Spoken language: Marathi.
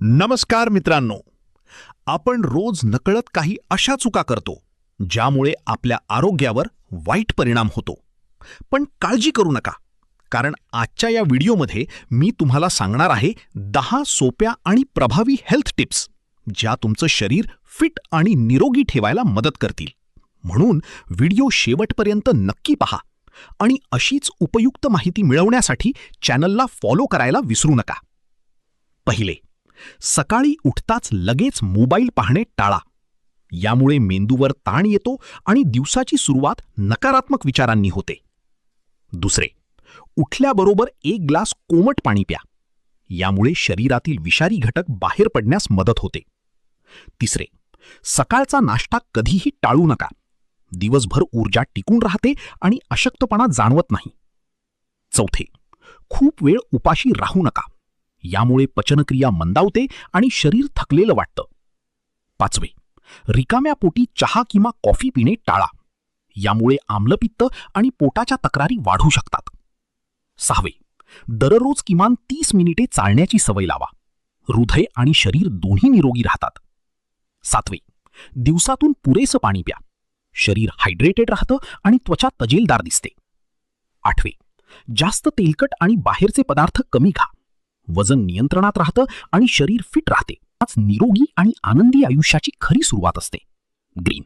नमस्कार मित्रांनो, आपण रोज नकळत काही अशा चुका करतो ज्यामुळे आपल्या आरोग्यावर वाईट परिणाम होतो. पण काळजी करू नका, कारण आजच्या या व्हिडिओमध्ये मी तुम्हाला सांगणार आहे 10 सोप्या आणि प्रभावी हेल्थ टिप्स ज्या तुमचं शरीर फिट आणि निरोगी ठेवायला मदत करतील. म्हणून व्हिडिओ शेवटपर्यंत नक्की पहा आणि अशीच उपयुक्त माहिती मिळवण्यासाठी चॅनलला फॉलो करायला विसरू नका. पहिले, सकाळी उठताच लगेच मोबाईल पाहणे टाळा. यामुळे मेंदूवर ताण येतो आणि दिवसाची सुरुवात नकारात्मक विचारांनी होते. दुसरे, उठल्याबरोबर एक ग्लास कोमट पाणी प्या. यामुळे शरीरातील विषारी घटक बाहेर पडण्यास मदत होते. तिसरे, सकाळचा नाश्ता कधीही टाळू नका. दिवसभर ऊर्जा टिकून राहते आणि अशक्तपणा जाणवत नाही. चौथे, खूप वेळ उपाशी राहू नका. यामुळे पचनक्रिया मंदावते आणि शरीर थकलेलं वाटतं. पाचवे, रिकाम्या पोटी चहा किंवा कॉफी पिणे टाळा. यामुळे आम्लपित्त आणि पोटाच्या तक्रारी वाढू शकतात. सहावे, दररोज किमान 30 मिनिटे चालण्याची सवय लावा. हृदय आणि शरीर दोन्ही निरोगी राहतात. सातवे, दिवसातून पुरेसं पाणी प्या. शरीर हायड्रेटेड राहतं आणि त्वचा तजेलदार दिसते. आठवे, जास्त तेलकट आणि बाहेरचे पदार्थ कमी खा. वजन नियंत्रणात राहतं आणि शरीर फिट राहते. आज निरोगी आणि आनंदी आयुष्याची खरी सुरुवात असते. ग्रीन